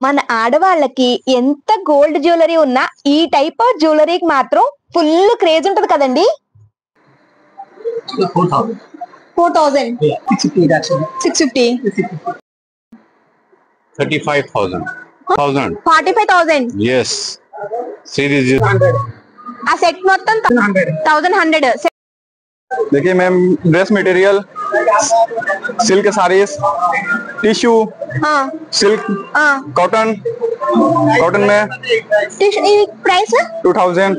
మన ఆడవాళ్ళకి ఎంత గోల్డ్ జ్యువెలరీ ఉన్నా ఈ టైప్ ఆఫ్ జ్యువెలరీకి మాత్రం ఫుల్ క్రేజ్ ఉంటది కదండి. 4,000 650 35,000 45,000. yes see this ఆ సెట్ మొత్తం 1,100. देखिए ma'am dress material silk saris tissue silk cotton cotton में प्राइस 2,000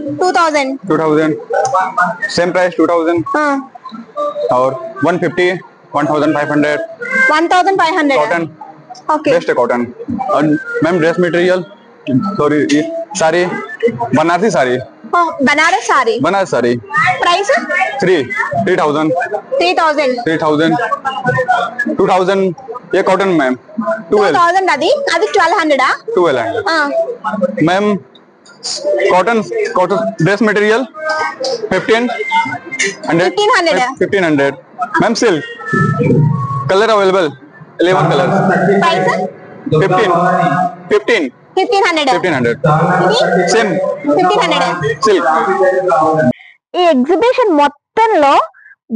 सेम प्राइस 2,000 और 150 1,500 कॉटन ओके बेस्ट है कॉटन. और ma'am dress material sorry sari Banarasi sari Banaras sari price 3,000 2,000 ये कॉटन मैम 2,000 అది 1,200 ma'am cotton dress material 1,500 ma'am silk colour available 11 colour price 1500 same 1,500. Silk. ఈ exhibition మొత్తంలో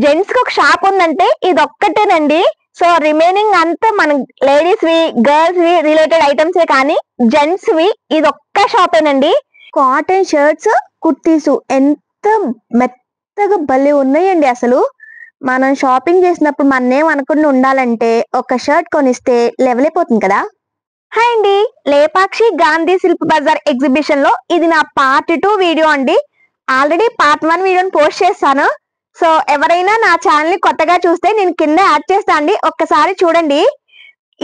gents కి ఒక షాప్ ఉందంటే ఇది ఒక్కటేనండి. సో రిమైనింగ్ అంతా మన లేడీస్ వి గర్ల్స్ వి రిలేటెడ్ ఐటమ్స్ కానీ జెంట్స్ వి ఇది ఒక్క షాపేనండి. కాటన్ షర్ట్స్ కుర్తీస్ ఎంత మెత్తగా భలే ఉన్నాయండి. అసలు మనం షాపింగ్ చేసినప్పుడు మనం ఏమనుకుని ఉండాలంటే ఒక షర్ట్ కొనిస్తే లెవెల్ అయిపోతుంది కదా. హాయ్ అండి, లేపాక్షి గాంధీ శిల్ప్ బజార్ ఎగ్జిబిషన్ లో ఇది నా పార్ట్ 2 వీడియో అండి. ఆల్రెడీ పార్ట్ 1 వీడియోని పోస్ట్ చేస్తాను. సో ఎవరైనా నా ఛానల్ ని కొత్తగా చూస్తే నేను కింద యాడ్ చేస్తా అండి, ఒక్కసారి చూడండి.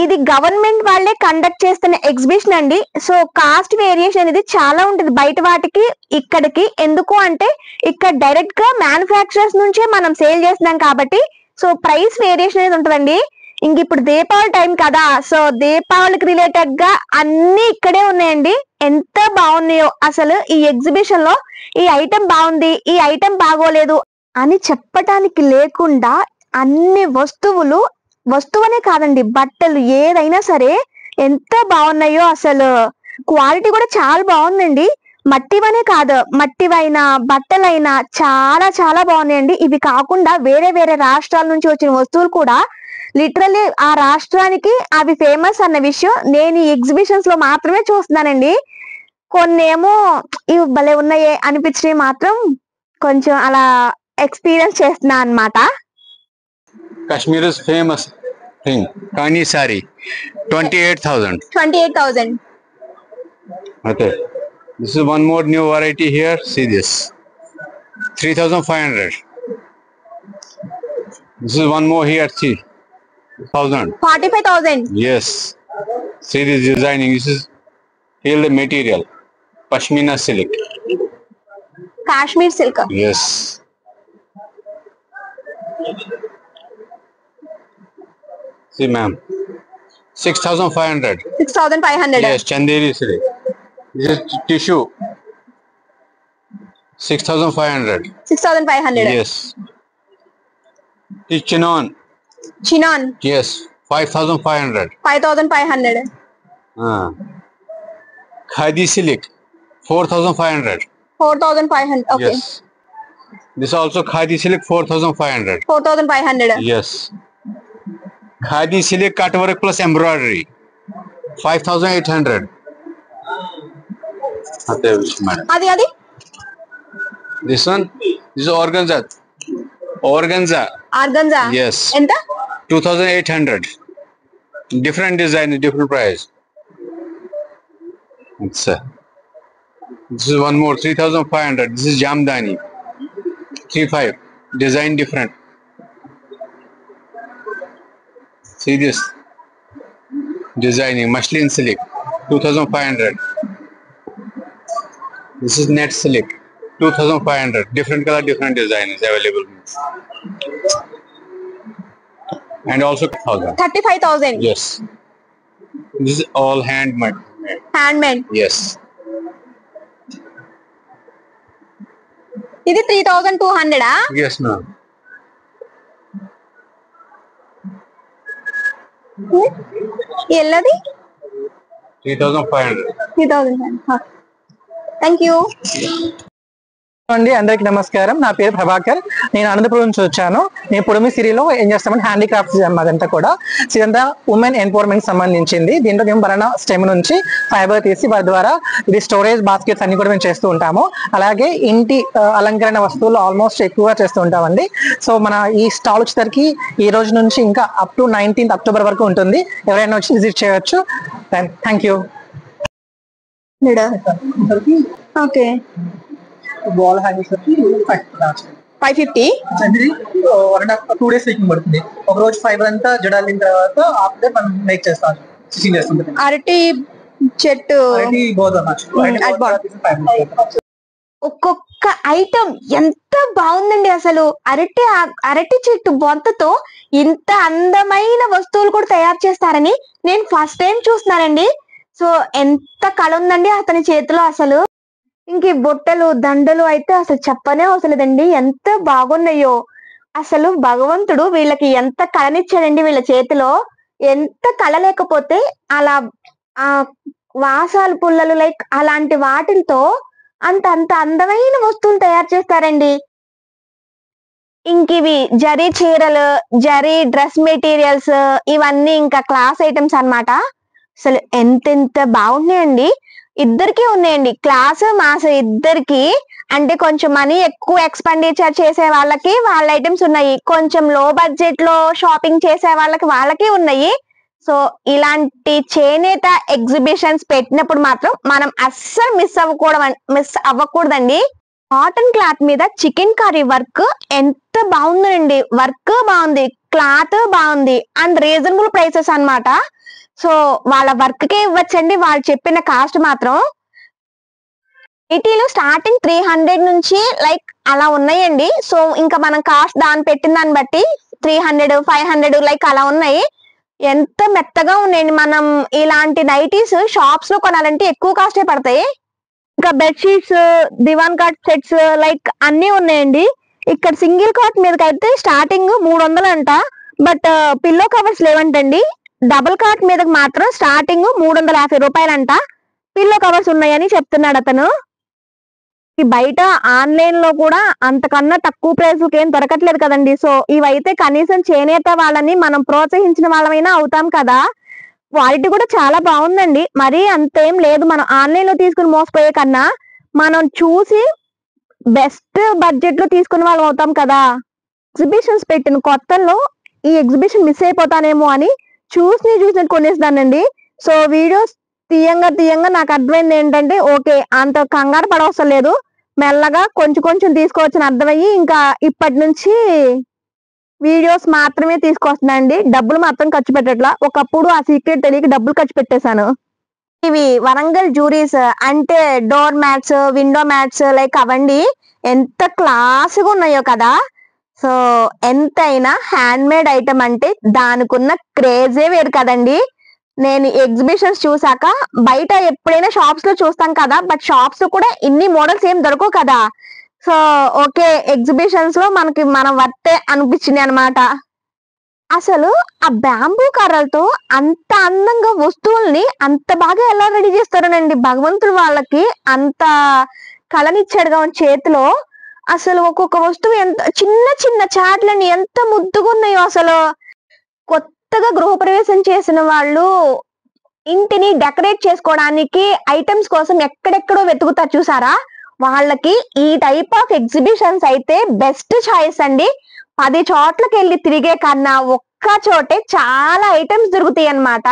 ఇది గవర్నమెంట్ వాళ్ళే కండక్ట్ చేస్తున్న ఎగ్జిబిషన్ అండి. సో కాస్ట్ వేరియేషన్ అనేది చాలా ఉంటుంది బయట వాటికి ఇక్కడికి. ఎందుకు అంటే ఇక్కడ డైరెక్ట్ గా మ్యానుఫ్యాక్చరర్స్ నుంచే మనం సేల్ చేస్తున్నాం కాబట్టి సో ప్రైస్ వేరియేషన్ అనేది ఉంటుందండి. ఇంక ఇప్పుడు దీపావళి టైం కదా, సో దీపావళికి రిలేటెడ్ గా అన్ని ఇక్కడే ఉన్నాయండి. ఎంత బాగున్నాయో అసలు. ఈ ఎగ్జిబిషన్ లో ఈ ఐటెం బాగుంది, ఈ ఐటెం బాగోలేదు అని చెప్పటానికి లేకుండా అన్ని వస్తువునే కాదండి, బట్టలు ఏదైనా సరే ఎంత బాగున్నాయో. అసలు క్వాలిటీ కూడా చాలా బాగుందండి. మట్టివనే కాదు, మట్టివైనా బట్టలైనా చాలా చాలా బాగున్నాయండి. ఇవి కాకుండా వేరే వేరే రాష్ట్రాల నుంచి వచ్చిన వస్తువులు కూడా లిటరల్లీ ఆ రాష్ట్రానికి అవి ఫేమస్ అన్న విషయం నేను ఈ ఎగ్జిబిషన్స్ లో మాత్రమే చూస్తున్నానండి. కొన్నేమో ఇవి భలే ఉన్నాయే అనిపించినవి మాత్రం కొంచెం అలా ఎక్స్పీరియన్స్ చేస్తున్నా అన్నమాట. Kashmir's famous thing Kani sari 28,000 okay. This is one more new variety here. See this 3,500. This is one more here. See 45,000. yes, see this designing. This is feel the material pashmina silk. Kashmir silk. yes, see ma'am 6,500. 6,500. yes, chanderi silk. This is tissue 6,500. 6,500. yes, this chinon chinon yes 5,500. 5,500. Khadi silk 4,500. 4,500. Okay. yes, this also khadi silk 4,500. 4,500. yes, khadi silk cut work plus embroidery 5,800. madam అది this one, this is organza organza. yes ఎంత? 2,800. different design, different price. It's this is one more 3,500. This is jamdani 3,500. design different. see this designing muslin silk 2,500. this is net silk 2,500. different color, different design is available. and also 35,000. yes, this is all handmade. Handmade. yes, ఇది 3,200. yes ma'am. ఎల్లది 3,500. 3,000. Thank you అండి. అందరికి నమస్కారం. నా పేరు ప్రభాకర్. నేను అనంతపురం నుంచి వచ్చాను. నేను పొడిమి సిరీలో ఏం చేస్తామంటే హ్యాండీక్రాఫ్ట్స్ అదంతా కూడా ఇదంతా ఉమెన్ ఎంపవర్మెంట్ సంబంధించింది. దీంట్లో మేము బనానా స్టెమ్ నుంచి ఫైబర్ తీసి వారి ద్వారా ఇది స్టోరేజ్ బాస్కెట్స్ అన్ని కూడా మేము చేస్తూ ఉంటాము. అలాగే ఇంటి అలంకరణ వస్తువులు ఆల్మోస్ట్ ఎక్కువగా చేస్తూ ఉంటామండి. సో మన ఈ స్టాల్ వచ్చేసరికి ఈ రోజు నుంచి ఇంకా అప్ టు 19th అక్టోబర్ వరకు ఉంటుంది. ఎవరైనా వచ్చి విజిట్ చేయవచ్చు. Thank you. Okay ball hangings 550. 2 days making పడుతుంది. ఒక రోజు ఫైబర్ అంతా జడాలిన తర్వాత ఆఫ్టర్ మనం మేక్ చేస్తాం, స్టిచింగ్ చేస్తుంటాం. అరటి చెట్టు ఒక్కొక్క ఐటమ్ ఎంత బాగుందండి. అసలు అరటి చెట్టు బొంతతో ఇంత అందమైన వస్తువులు కూడా తయారు చేస్తారని నేను ఫస్ట్ టైం చూస్తున్నానండి. సో ఎంత కళ ఉందండి అతని చేతిలో. అసలు ఇంక బొట్టలు దండలు అయితే అసలు చెప్పనే అవసరం లేదండి, ఎంత బాగున్నాయో. అసలు భగవంతుడు వీళ్ళకి ఎంత కళనిచ్చాడండి వీళ్ళ చేతిలో. ఎంత కళ లేకపోతే అలా ఆ వాసాలు పుల్లలు లైక్ అలాంటి వాటితో అంత అందమైన వస్తువులు తయారు చేస్తారండి. ఇంక ఇవి జరీ చీరలు, జరీ డ్రెస్ మెటీరియల్స్, ఇవన్నీ ఇంకా క్లాస్ ఐటమ్స్ అన్నమాట. అసలు ఎంత బాగున్నాయండి. ఇద్దరికి ఉన్నాయండి, క్లాస్ మాస్ ఇద్దరికి. అంటే కొంచెం మనీ ఎక్కువ ఎక్స్పెండిచర్ చేసే వాళ్ళకి వాళ్ళ ఐటమ్స్ ఉన్నాయి, కొంచెం లో బడ్జెట్ లో షాపింగ్ చేసే వాళ్ళకి ఉన్నాయి. సో ఇలాంటి చేనేత ఎగ్జిబిషన్స్ పెట్టినప్పుడు మాత్రం మనం అస్సలు మిస్ అవ్వకూడదండి. కాటన్ క్లాత్ మీద చికెన్ కర్రీ వర్క్ ఎంత బాగుందండి. వర్క్ బాగుంది, క్లాత్ బాగుంది అండ్ రీజనబుల్ ప్రైసెస్ అన్నమాట. సో వాళ్ళ వర్క్ కే ఇవ్వచ్చండి. వాళ్ళు చెప్పిన కాస్ట్ మాత్రం సిటీలో స్టార్టింగ్ 300 నుంచి లైక్ అలా ఉన్నాయండి. సో ఇంకా మనం కాస్ట్ పెట్టిన దాన్ని బట్టి 300, 500 లైక్ అలా ఉన్నాయి. ఎంత మెత్తగా ఉన్నాయండి. మనం ఇలాంటి నైటీస్ షాప్స్ లో కొనాలంటే ఎక్కువ కాస్టే పడతాయి. ఇంకా bedsheets, divan cot sets like అన్ని ఉన్నాయండి. ఇక్కడ సింగిల్ కాట్ మీదకైతే స్టార్టింగ్ 300 అంట. బట్ పిల్లో కవర్స్ లేవంటండి. డబుల్ కాట్ మీదకి మాత్రం స్టార్టింగ్ 350 రూపాయలంట. పిల్లో కవర్స్ ఉన్నాయని చెప్తున్నాడు అతను. బయట ఆన్లైన్ లో కూడా అంతకన్నా తక్కువ ప్రైస్ ఏం దొరకట్లేదు కదండి. సో ఇవైతే కనీసం చేనేత వాళ్ళని మనం ప్రోత్సహించిన వాళ్ళమైనా అవుతాం కదా. క్వాలిటీ కూడా చాలా బాగుందండి. మరీ అంతేం లేదు. మనం ఆన్లైన్ లో తీసుకుని మోసపోయే కన్నా మనం చూసి బెస్ట్ బడ్జెట్ లో తీసుకునే వాళ్ళం అవుతాం కదా. ఎగ్జిబిషన్స్ పెట్టిన కొత్తల్లో ఈ ఎగ్జిబిషన్ మిస్ అయిపోతానేమో అని చూసినట్టు కొనేస్తానండి. సో వీడియోస్ తీయంగా నాకు అర్థమైంది ఏంటంటే ఓకే అంత కంగారు పడవసరం లేదు, మెల్లగా కొంచెం తీసుకోవచ్చని అర్థమయ్యి ఇంకా ఇప్పటి నుంచి వీడియోస్ మాత్రమే తీసుకొస్తున్నాండి. డబ్బులు మాత్రం ఖర్చు పెట్టట్లా. ఒకప్పుడు ఆ సీక్రెట్ తెలియక డబ్బులు ఖర్చు పెట్టేశాను. ఇవి వరంగల్ జ్యూరీస్ అంటే door mats, window mats like అవండి ఎంత క్లాస్గా ఉన్నాయో కదా. సో ఎంతైనా హ్యాండ్ మేడ్ ఐటమ్ అంటే దానికున్న క్రేజే వేరు కదండి. నేను ఎగ్జిబిషన్స్ చూసాక బయట ఎప్పుడైనా షాప్స్ లో చూస్తాం కదా, బట్ షాప్స్ లో కూడా ఇన్ని మోడల్స్ ఏం దొరకవు కదా. సో ఓకే ఎగ్జిబిషన్స్ లో మనం వర్తే అనిపించింది అనమాట. అసలు ఆ బ్యాంబూ కర్రలతో అంత అందంగా వస్తువుల్ని అంత బాగా ఎలా రెడీ చేస్తారోనండి. భగవంతుడు వాళ్ళకి అంత కళనిచ్చాడుగా చేతిలో. అసలు ఒక్కొక్క వస్తువు ఎంత చిన్న చాట్లని ఎంత ముద్దుగా ఉన్నాయో. అసలు కొత్తగా గృహప్రవేశం చేసిన వాళ్ళు ఇంటిని డెకరేట్ చేసుకోవడానికి ఐటమ్స్ కోసం ఎక్కడెక్కడో వెతుకుతారు చూసారా, వాళ్ళకి ఈ టైప్ ఆఫ్ ఎగ్జిబిషన్స్ అయితే బెస్ట్ చాయిస్ అండి. 10 చోట్లకి వెళ్ళి తిరిగే కన్నా ఒక్క చోటే చాలా ఐటమ్స్ దొరుకుతాయి అన్నమాట.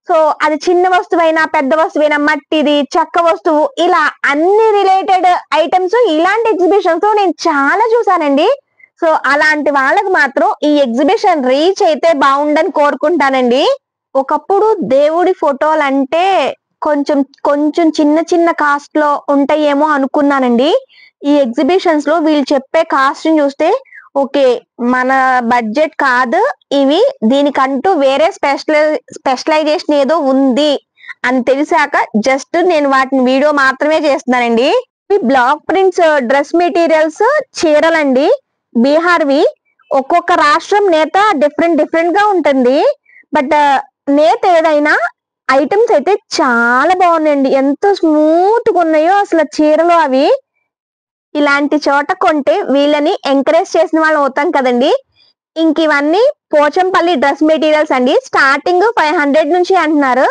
సో అది చిన్న వస్తువైనా పెద్ద వస్తువైనా, మట్టిది, చెక్క వస్తువు, ఇలా అన్ని రిలేటెడ్ ఐటమ్స్ ఇలాంటి ఎగ్జిబిషన్స్ లో నేను చాలా చూసానండి. సో అలాంటి వాళ్ళకి మాత్రం ఈ ఎగ్జిబిషన్ రీచ్ అయితే బాగుండని కోరుకుంటానండి. ఒకప్పుడు దేవుడి ఫోటోలు అంటే కొంచెం చిన్న కాస్ట్ లో ఉంటాయేమో అనుకున్నానండి. ఈ ఎగ్జిబిషన్స్ లో వీళ్ళు చెప్పే కాస్ట్ ని చూస్తే ఓకే మన బడ్జెట్ కాదు ఇవి, దీనికంటూ వేరే స్పెషలైజేషన్ ఏదో ఉంది అని తెలిసాక జస్ట్ నేను వాటిని వీడియో మాత్రమే చేస్తున్నానండి. ఈ బ్లాక్ ప్రింట్స్ డ్రెస్ మెటీరియల్స్ చీరలండి, బీహార్వి. ఒక్కొక్క రాష్ట్రం నేత డిఫరెంట్ గా ఉంటుంది. బట్ నేత ఏదైనా ఐటమ్స్ అయితే చాలా బాగున్నాయండి, ఎంతో స్మూత్ గా ఉన్నాయో అసలు చీరలు అవి. ఇలాంటి చోట కొంటే వీళ్ళని ఎంకరేజ్ చేసిన వాళ్ళు అవుతాం కదండి. ఇంక ఇవన్నీ పోచంపల్లి డ్రెస్ మెటీరియల్స్ అండి. స్టార్టింగ్ 500 నుంచి అంటున్నారు.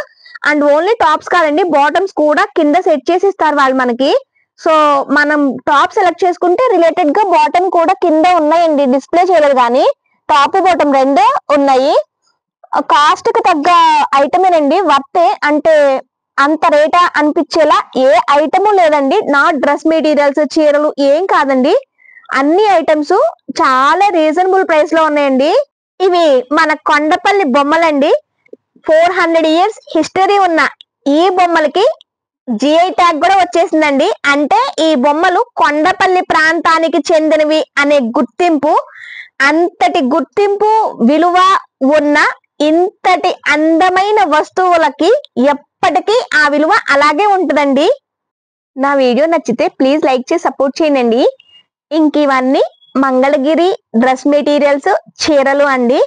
అండ్ ఓన్లీ టాప్స్ కాదండి, బాటమ్స్ కూడా కింద సెట్ చేసి ఇస్తారు వాళ్ళు మనకి. సో మనం టాప్ సెలెక్ట్ చేసుకుంటే రిలేటెడ్ గా బాటమ్ కూడా కింద ఉన్నాయండి, డిస్ప్లే చేయలేదు కానీ టాప్ బాటమ్ రెండే ఉన్నాయి. కాస్ట్ కి తగ్గ ఐటమేనండి, వర్తే. అంటే అంత రేటా అనిపించేలా ఏ ఐటము లేదండి. నా డ్రెస్ మెటీరియల్స్ చీరలు ఏం కాదండి, అన్ని ఐటమ్స్ చాలా రీజనబుల్ ప్రైస్ లో ఉన్నాయండి. ఇవి మన కొండపల్లి బొమ్మలండి. 400 years హిస్టరీ ఉన్న ఈ బొమ్మలకి జిఐ ట్యాగ్ కూడా వచ్చేసిందండి. అంటే ఈ బొమ్మలు కొండపల్లి ప్రాంతానికి చెందినవి అనే గుర్తింపు. అంతటి గుర్తింపు విలువ ఉన్న ఇంతటి అందమైన వస్తువులకి ఎప్పటికీ ఆ విలువ అలాగే ఉంటుందండి. నా వీడియో నచ్చితే ప్లీజ్ లైక్ చేసి సపోర్ట్ చేయండి. ఇంక ఇవన్నీ మంగళగిరి డ్రెస్ మెటీరియల్స్ చీరలు అండి.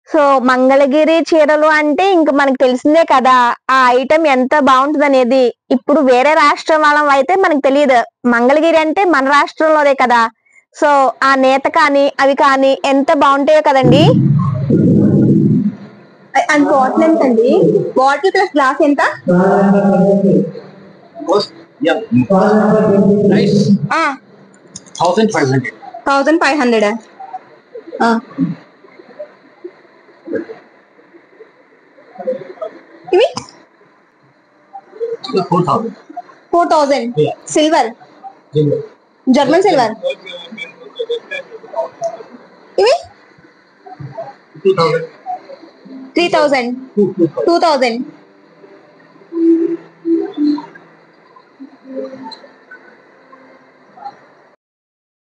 సో మంగళగిరి చీరలు అంటే ఇంక మనకు తెలిసిందే కదా ఆ ఐటమ్ ఎంత బాగుంటుంది అనేది. ఇప్పుడు వేరే రాష్ట్రం వాళ్ళం అయితే మనకు తెలియదు, మంగళగిరి అంటే మన రాష్ట్రంలోనే కదా. సో ఆ నేత కానీ అవి కానీ ఎంత బాగుంటాయో కదండి. అండ్ బాటిల్ ఎంత అండి? బాటిల్ ప్లస్ గ్లాస్ ఎంత? Nice. 1500. 1500. ఇవి 4000. Silver, German silver. ఇవి 3000. 2000.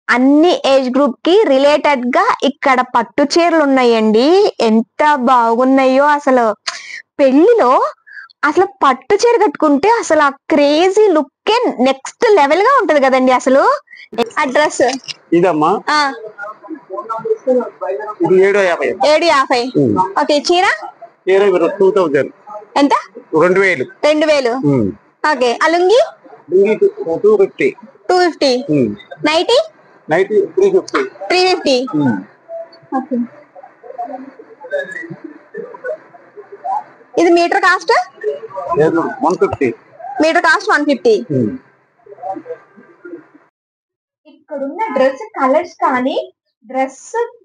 అన్ని ఏజ్ గ్రూప్ కి రిలేటెడ్ గా ఇక్కడ పట్టు చీరలు ఉన్నాయండి. ఎంత బాగున్నాయో అసలు. పెళ్లిలో అసలు పట్టు చీర కట్టుకుంటే అసలు ఆ క్రేజీ లుక్ నెక్స్ట్ లెవెల్ గా ఉంటది కదండి అసలు. ఆ డ్రెస్ ఇదమ్మా 750. ఓకే, చీర 2000. ఎంత? 2000. 2000. ఓకే, అలుంగి 250. నైటీ 350. ఓకే, ఇది మీటర్ కాస్ట్ 150. Meter cost 150. ఇక్కడున్న డ్రెస్ కలర్స్ కానీ డ్రెస్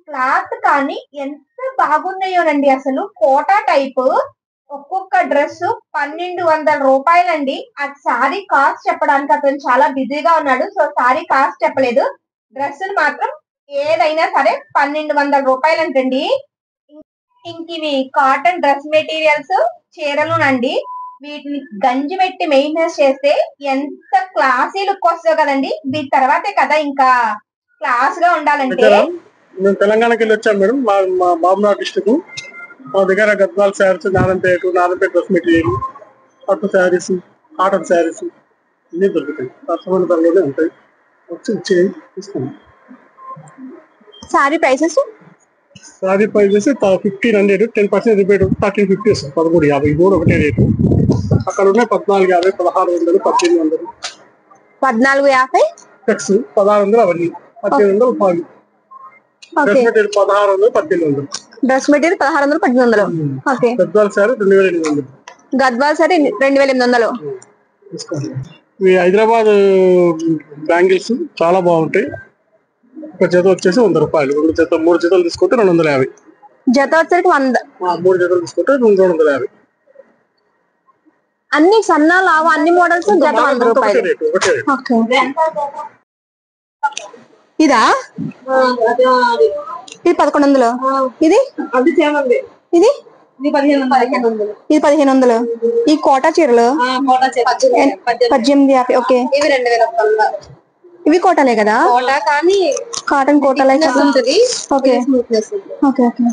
క్లాత్ కానీ ఎంత బాగున్నాయోనండి అసలు. కోటా టైప్ ఒక్కొక్క డ్రెస్ 1200 రూపాయలండి. ఆ సారీ కాస్ట్ చెప్పడానికి అతను చాలా బిజీగా ఉన్నాడు, సో సారీ కాస్ట్ చెప్పలేదు. డ్రెస్ మాత్రం ఏదైనా సరే 1200 రూపాయలంటండి. ఇంక ఇవి కాటన్ డ్రెస్ మెటీరియల్స్ చీరలునండి. వీటిని గంజి పెట్టి మెయింటెనెన్స్ చేస్తే ఎంత క్లాసీ లుక్ వస్తుందో కదండి. దీని తర్వాతే కదా ఇంకా క్లాస్ గా ఉండాలంటే. మేము తెలంగాణకి వెళ్ళి వచ్చాం మేడం. మా బాబునాథ్ డిస్ట్రిక్ట్. మా దగ్గర గద్వాల్ శారీస్, నారాయణపేట డ్రెస్ మెటీరియల్, పట్టు శారీస్, కాటన్ శారీస్ అన్ని దొరుకుతాయి. సరసమైన ధరలోనే ఉంటాయి. వచ్చి తీసుకున్నాం. Sorry prices sorry price 1500, 10% rebate 1350 వస్తుంది. 1350 కూడా ఒకటే రేటు. అక్కడ ఉన్నాయి 1450, 1600, 1800. 1450 టెక్స్ 1600 అవన్నీ 1800 రూపాయలు. Dress material 1600, 1800. Dress material 1600, 1800. Okay, Gadwal sari 2800. Gadwal sorry 2800. ఇవి హైదరాబాద్ బ్యాంగిల్స్ చాలా బాగుంటాయి. ఒక జత వచ్చేసి 100 రూపాయలు. 3 జతలు తీసుకుంటే 250. జత వచ్చరికి 100. 3 జతలు తీసుకుంటే 250. అన్ని సన్న లావు అన్ని మోడల్స్ జత 100 రూపాయలు. ఇదా? ఇది 1100. ఇది ఇది 1500. ఈ కోటా చీరలు 1850. ఓకే, ఇవి కోటాలే కదా? కానీ కాటన్ కోటాలే కదా. Okay okay okay.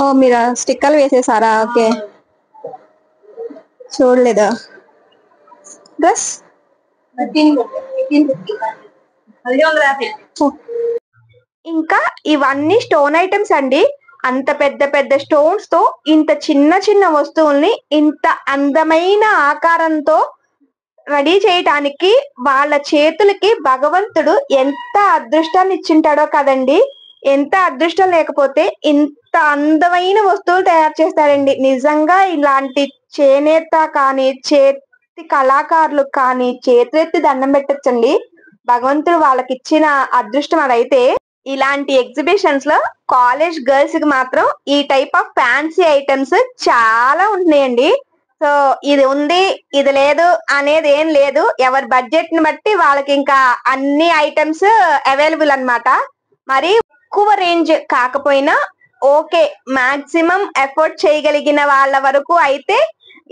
ఓ మీరు స్టిక్కర్లు వేసేసారా? ఓకే, చూడలేదా డ్రెస్? ఇంకా ఇవన్నీ స్టోన్ ఐటమ్స్ అండి. అంత పెద్ద పెద్ద స్టోన్స్ తో ఇంత చిన్న చిన్న వస్తువుల్ని ఇంత అందమైన ఆకారంతో రెడీ చేయటానికి వాళ్ళ చేతులకి భగవంతుడు ఎంత అదృష్టాన్ని ఇచ్చింటాడో కదండి. ఎంత అదృష్టం లేకపోతే ఇంత అందమైన వస్తువులు తయారు చేస్తారండి. నిజంగా ఇలాంటి చేనేత కానీ చేతి కళాకారులు కానీ చేతులెత్తి దండం పెట్టచ్చండి. భగవంతుడు వాళ్ళకి ఇచ్చిన అదృష్టం అదైతే. ఇలాంటి ఎగ్జిబిషన్స్ లో కాలేజ్ గర్ల్స్ కి మాత్రం ఈ టైప్ ఆఫ్ ఫ్యాన్సీ ఐటమ్స్ చాలా ఉంటున్నాయండి. సో ఇది ఉంది ఇది లేదు అనేది ఏం లేదు, ఎవరి బడ్జెట్ ని బట్టి వాళ్ళకి ఇంకా అన్ని ఐటమ్స్ అవైలబుల్ అన్నమాట. మరి ఎక్కువ రేంజ్ కాకపోయినా ఓకే, మాక్సిమం ఎఫోర్డ్ చేయగలిగిన వాళ్ళ వరకు అయితే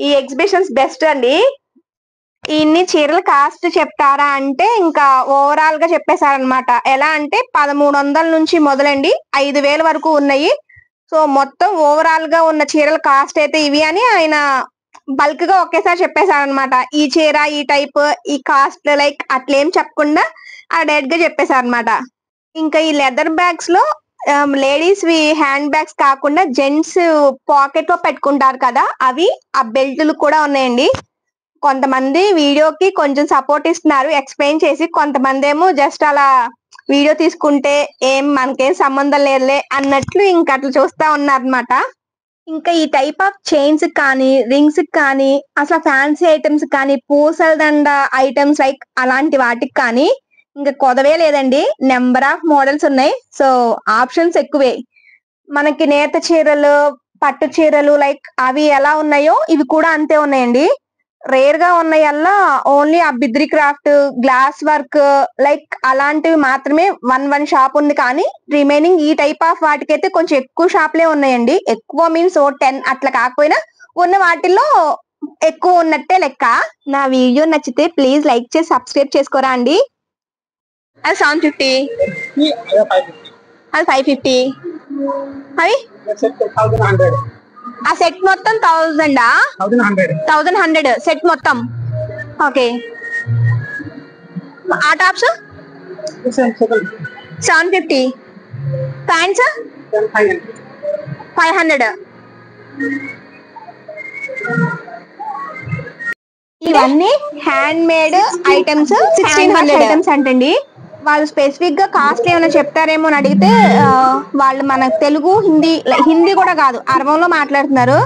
ఈ ఎగ్జిబిషన్స్ బెస్ట్ అండి. ఇన్ని చీరల కాస్ట్ చెప్తారా అంటే ఇంకా ఓవరాల్ గా చెప్పేశారనమాట. ఎలా అంటే 1300 నుంచి మొదలండి 5000 వరకు ఉన్నాయి. సో మొత్తం ఓవరాల్ గా ఉన్న చీరల కాస్ట్ అయితే ఇవి అని ఆయన బల్క్ గా ఒకేసారి చెప్పేశారనమాట. ఈ చీర ఈ టైప్ ఈ కాస్ట్ లైక్ అట్లేం చెప్పకుండా ఆ డైరెక్ట్ గా చెప్పేశారనమాట. ఇంకా ఈ లెదర్ బ్యాగ్స్ లో లేడీస్ వి హ్యాండ్ బ్యాగ్స్ కాకుండా జెంట్స్ పాకెట్ లో పెట్టుకుంటారు కదా, అవి ఆ బెల్టులు కూడా ఉన్నాయండి. కొంతమంది వీడియోకి కొంచెం సపోర్ట్ ఇస్తున్నారు ఎక్స్ప్లెయిన్ చేసి, కొంతమంది ఏమో జస్ట్ అలా వీడియో తీసుకుంటే ఏం మనకేం సంబంధం లేదులే అన్నట్లు ఇంకా అట్లా చూస్తా ఉన్నారు అనమాట. ఇంకా ఈ టైప్ ఆఫ్ చైన్స్ కానీ రింగ్స్ కానీ అసలు ఫ్యాన్సీ ఐటమ్స్ కానీ పూసల దండ ఐటమ్స్ లైక్ అలాంటి వాటికి కానీ ఇంకా కొదవే లేదండి. నెంబర్ ఆఫ్ మోడల్స్ ఉన్నాయి. సో ఆప్షన్స్ ఎక్కువే. మనకి నేత చీరలు పట్టు చీరలు లైక్ అవి ఎలా ఉన్నాయో ఇవి కూడా అంతే ఉన్నాయండి. రేర్ గా ఉన్నాయల్లా ఓన్లీ ఆ Bidri craft glass work like అలాంటివి మాత్రమే వన్ షాప్ ఉంది. కానీ రిమైనింగ్ ఈ టైప్ ఆఫ్ వాటికైతే కొంచెం ఎక్కువ షాప్లే ఉన్నాయండి. ఎక్కువ మీన్స్ 10 అట్లా కాకపోయినా ఉన్న వాటిల్లో ఎక్కువ ఉన్నట్టే లెక్క. నా వీడియో నచ్చితే ప్లీజ్ లైక్ చేసి సబ్స్క్రైబ్ చేసుకోరా అండి. అది 750, అది 550, అవి ఆ సెట్ మొత్తం 1100 సెట్ మొత్తం. ఓకే, ఆ టాప్స్ 750, ప్యాంట్స్ 500. ఇవన్నీ హ్యాండ్ మేడ్ ఐటమ్స్ 1600 ఐటమ్స్ అంటండి. వాళ్ళు స్పెసిఫిక్ గా కాస్ట్ ఏమైనా చెప్తారేమో అని అడిగితే వాళ్ళు మన తెలుగు హిందీ కూడా కాదు అరవంలో మాట్లాడుతున్నారు.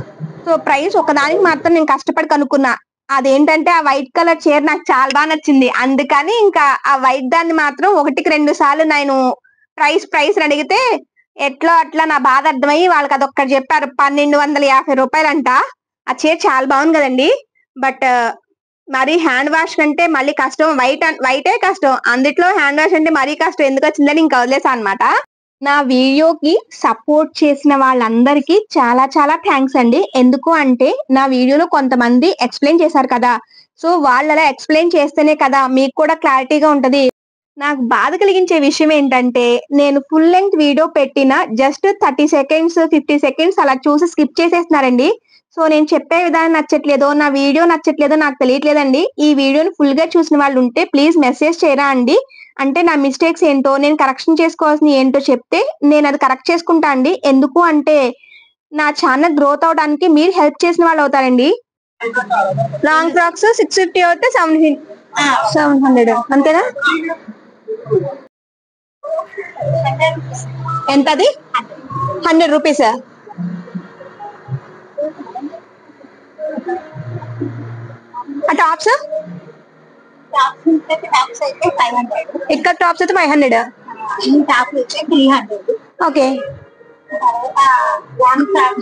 సో ప్రైస్ ఒకదానికి మాత్రం నేను కష్టపడి కనుక్కున్నా. అదేంటంటే ఆ వైట్ కలర్ చీర నాకు చాలా బాగా నచ్చింది. అందుకని ఇంకా ఆ వైట్ దాన్ని మాత్రం 1-2 సార్లు నేను ప్రైస్ అడిగితే ఎట్లా అట్లా నా బాధ అర్థమయ్యి వాళ్ళకి అదొక్కటి చెప్పారు. 1250 రూపాయలు అంట. ఆ చీర చాలా బాగుంది కదండి. బట్ మరి హ్యాండ్ వాష్ కంటే మళ్ళీ కష్టం, వైటే కష్టం, అందుట్లో హ్యాండ్ వాష్ అంటే మరీ కష్టం ఎందుకు వచ్చిందని ఇంకా వదిలేసా అనమాట. నా వీడియోకి సపోర్ట్ చేసిన వాళ్ళందరికీ చాలా చాలా థ్యాంక్స్ అండి. ఎందుకు అంటే నా వీడియోలో కొంతమంది ఎక్స్ప్లెయిన్ చేశారు కదా, సో వాళ్ళు అలా ఎక్స్ప్లెయిన్ చేస్తేనే కదా మీకు కూడా క్లారిటీగా ఉంటది. నాకు బాధ కలిగించే విషయం ఏంటంటే నేను ఫుల్ లెంగ్త్ వీడియో పెట్టిన జస్ట్ 30 సెకండ్స్ 50 సెకండ్స్ అలా చూసి స్కిప్ చేసేస్తున్నారండి. సో నేను చెప్పే విధానం నచ్చట్లేదో నా వీడియో నచ్చట్లేదో నాకు తెలియట్లేదండి. ఈ వీడియోని ఫుల్ గా చూసిన వాళ్ళు ఉంటే ప్లీజ్ మెసేజ్ చేయరా అండి. అంటే నా మిస్టేక్స్ ఏంటో నేను కరెక్షన్ చేసుకోవాల్సిన ఏంటో చెప్తే నేను అది కరెక్ట్ చేసుకుంటా అండి. ఎందుకు అంటే నా ఛానల్ గ్రోత్ అవడానికి మీరు హెల్ప్ చేసిన వాళ్ళు అవుతారండి. లాంగ్ ఫ్రాక్స్ 650 అయితే 700 అంతేనా? ఎంత అది? 100 రూపీస్. టాప్స్ అయితే 500, ఇక్కడ టాప్స్ అయితే 500. టాప్ అయితే 300. ఓకే, తర్వాత లాంగ్ ఫ్రాక్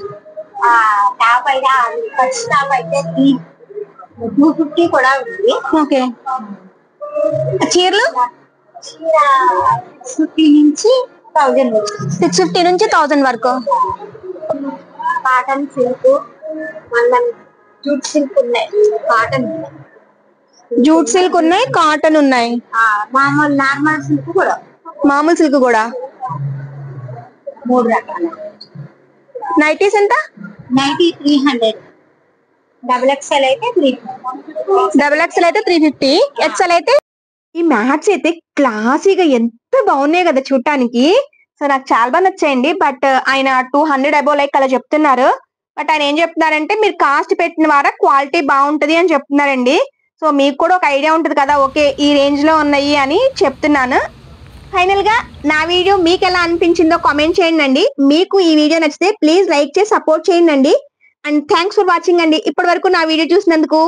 టాప్ అయితే ఫస్ట్ టాప్ అయితే 250 కూడా ఉంది. ఓకే. చీరలు చీర 650 నుంచి 1000 వరకు. 650 నుంచి 1000 వరకు. కాటన్ సిల్క్ మళ్ళీ జూట్ సిల్క్ ఉన్నాయి, కాటన్ జూట్ సిల్క్ ఉన్నాయి, కాటన్ ఉన్నాయి, మామూలు నార్మల్ సిల్క్ కూడా, మామూలు సిల్క్ కూడా. 3 రకాల. నైటీస్ ఎంత? నైటీ 300, XXL అయితే 350. XXL అయితే 350, XL అయితే. ఈ మ్యాట్స్ అయితే క్లాసీగా ఎంత బాగున్నాయి కదా చూడటానికి. సో నాకు చాలా బాగా నచ్చాయండి. బట్ ఆయన 200 అబోవ్ లైక్ అలా చెప్తున్నారు. బట్ ఆయన ఏం చెప్తున్నారంటే మీరు కాస్ట్ పెట్టిన వారా క్వాలిటీ బాగుంటది అని చెప్తున్నారండి. సో మీకు కూడా ఒక ఐడియా ఉంటుంది కదా, ఓకే ఈ రేంజ్ లో ఉన్నాయి అని చెప్తున్నాను. ఫైనల్ గా నా వీడియో మీకు ఎలా అనిపించిందో కామెంట్ చేయండి అండి. మీకు ఈ వీడియో నచ్చితే ప్లీజ్ లైక్ చేసి సపోర్ట్ చేయండి అండి. అండ్ థ్యాంక్స్ ఫర్ వాచింగ్ అండి. ఇప్పటి వరకు నా వీడియో చూసినందుకు.